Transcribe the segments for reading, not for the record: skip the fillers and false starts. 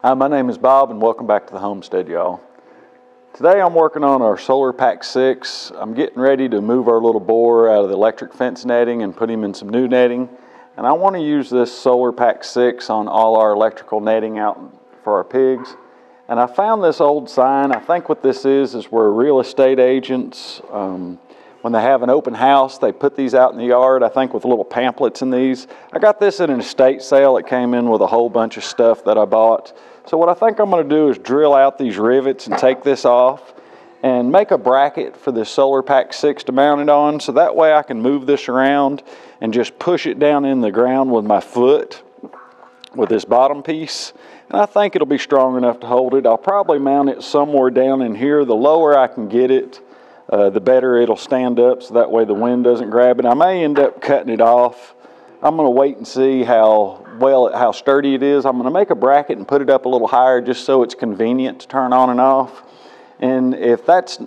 Hi, my name is Bob and welcome back to the homestead, y'all. Today I'm working on our Solar Pack 6. I'm getting ready to move our little boar out of the electric fence netting and put him in some new netting. And I want to use this Solar Pack 6 on all our electrical netting out for our pigs. And I found this old sign. I think what this is where real estate agents, when they have an open house, they put these out in the yard, I think with little pamphlets in these. I got this at an estate sale. It came in with a whole bunch of stuff that I bought. So what I think I'm going to do is drill out these rivets and take this off and make a bracket for this Solar Pack 6 to mount it on, so that way I can move this around and just push it down in the ground with my foot with this bottom piece. And I think it'll be strong enough to hold it. I'll probably mount it somewhere down in here. The lower I can get it, the better it'll stand up, so that way the wind doesn't grab it. I may end up cutting it off. I'm going to wait and see how sturdy it is. I'm going to make a bracket and put it up a little higher just so it's convenient to turn on and off. And if that's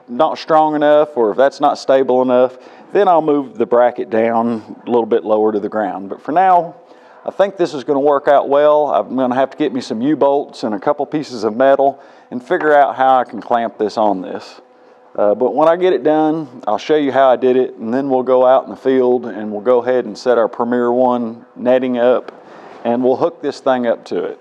not strong enough, or if that's not stable enough, then I'll move the bracket down a little bit lower to the ground. But for now, I think this is going to work out well. I'm going to have to get me some U-bolts and a couple pieces of metal and figure out how I can clamp this on this. But when I get it done, I'll show you how I did it, and then we'll go out in the field and we'll go ahead and set our Premier 1 netting up, and we'll hook this thing up to it.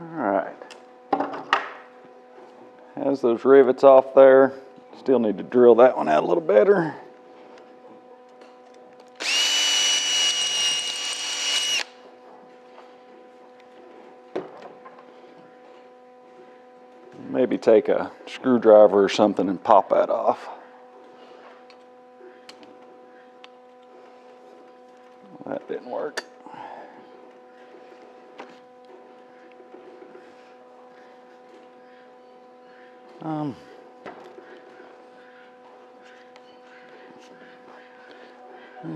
Alright, has those rivets off there. Still need to drill that one out a little better. Maybe take a screwdriver or something and pop that off. That didn't work.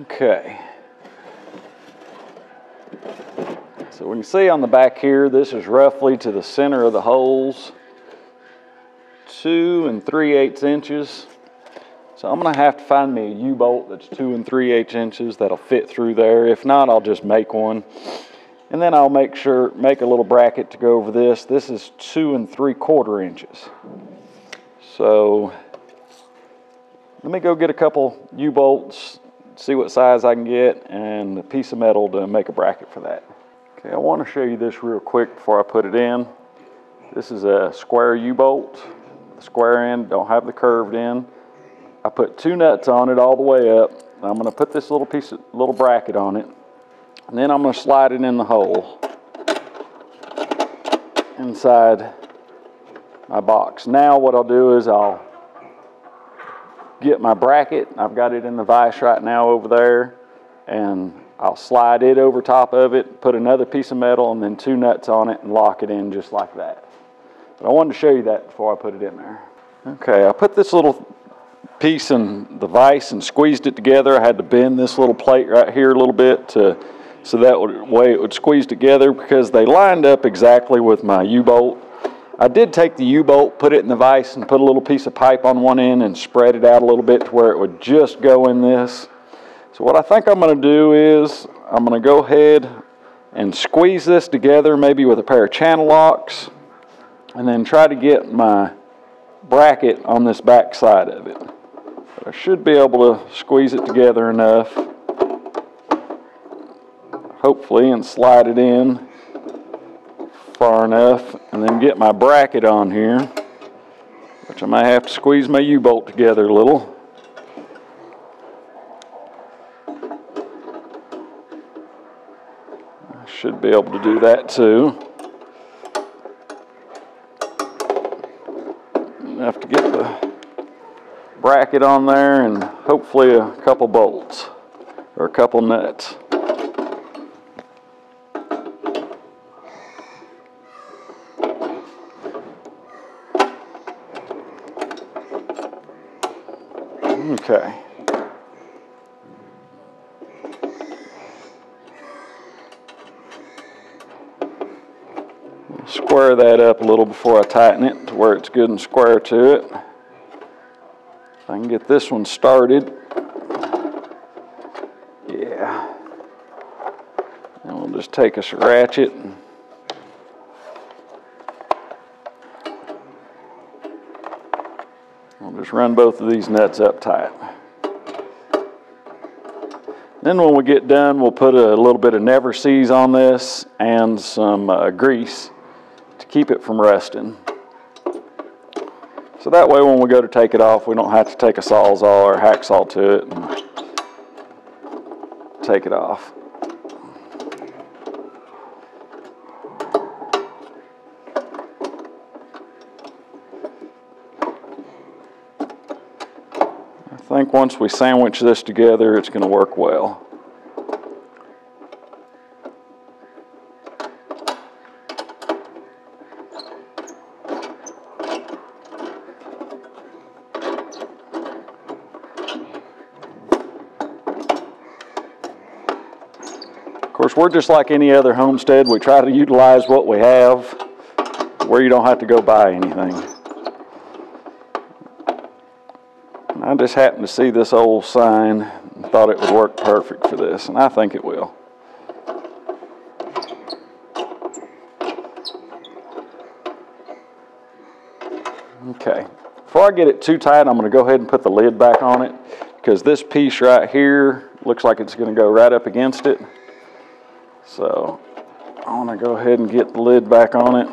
Okay, so we can see on the back here, this is roughly to the center of the holes, 2 3/8 inches. So I'm going to have to find me a U-bolt that's 2 3/8 inches that'll fit through there. If not, I'll just make one. And then I'll make a little bracket to go over this. This is 2 3/4 inches. So let me go get a couple U-bolts, see what size I can get, and a piece of metal to make a bracket for that. Okay, I want to show you this real quick before I put it in. This is a square U-bolt. The square end don't have the curved end. I put 2 nuts on it all the way up. I'm going to put this little bracket on it, and then I'm going to slide it in the hole inside my box. Now what I'll do is I'll get my bracket. I've got it in the vise right now over there, and I'll slide it over top of it, put another piece of metal and then 2 nuts on it and lock it in just like that. But I wanted to show you that before I put it in there. Okay, I put this little piece in the vise and squeezed it together. I had to bend this little plate right here a little bit so that way it would squeeze together, because they lined up exactly with my U-bolt. I did take the U-bolt, put it in the vise, and put a little piece of pipe on one end and spread it out a little bit to where it would just go in this. So what I think I'm going to do is I'm going to go ahead and squeeze this together, maybe with a pair of channel locks, and then try to get my bracket on this back side of it. But I should be able to squeeze it together enough, hopefully, and slide it in far enough, and then get my bracket on here, which I might have to squeeze my U-bolt together a little. I should be able to do that too. Enough to get the bracket on there and hopefully a couple bolts or a couple nuts. Okay. Square that up a little before I tighten it to where it's good and square to it. I can get this one started. Yeah. And we'll just take us a ratchet. We'll just run both of these nuts up tight. Then when we get done, we'll put a little bit of Never Seez on this and some grease to keep it from rusting. So that way when we go to take it off, we don't have to take a sawzall or hacksaw to it and take it off. I think once we sandwich this together, it's going to work well. Of course, we're just like any other homestead. We try to utilize what we have where you don't have to go buy anything. I just happened to see this old sign and thought it would work perfect for this, and I think it will. Okay, before I get it too tight, I'm going to go ahead and put the lid back on it, because this piece right here looks like it's going to go right up against it. So I want to go ahead and get the lid back on it.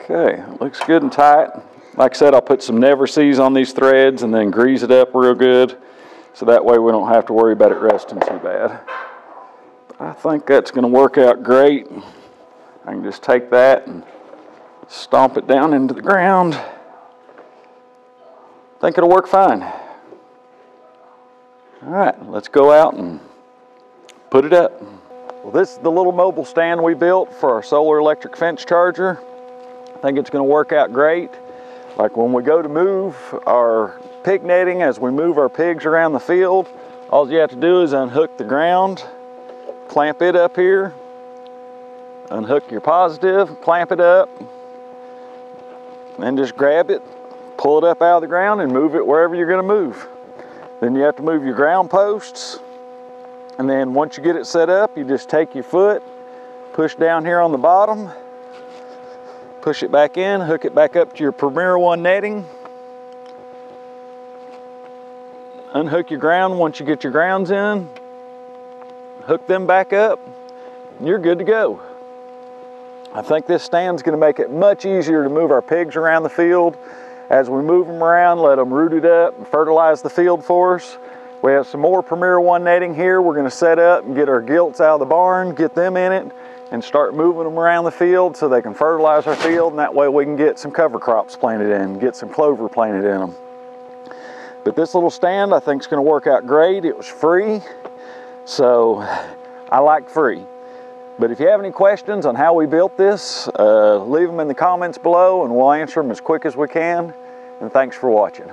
Okay, looks good and tight. Like I said, I'll put some Never Seez on these threads and then grease it up real good, so that way we don't have to worry about it rusting too bad. I think that's going to work out great. I can just take that and stomp it down into the ground. I think it'll work fine. All right, let's go out and put it up. Well, this is the little mobile stand we built for our solar electric fence charger. I think it's going to work out great. Like when we go to move our pig netting, as we move our pigs around the field, all you have to do is unhook the ground, clamp it up here, unhook your positive, clamp it up, and just grab it, pull it up out of the ground and move it wherever you're going to move. Then you have to move your ground posts, and then once you get it set up, you just take your foot, push down here on the bottom, push it back in, hook it back up to your Premier One netting, unhook your ground once you get your grounds in, hook them back up, and you're good to go. I think this stand's going to make it much easier to move our pigs around the field. As we move them around, let them root it up and fertilize the field for us. We have some more Premier One netting here we're going to set up and get our gilts out of the barn, get them in it, and start moving them around the field so they can fertilize our field, and that way we can get some cover crops planted in, get some clover planted in them. But this little stand I think is going to work out great. It was free, so I like free. But if you have any questions on how we built this, leave them in the comments below and we'll answer them as quick as we can. And thanks for watching.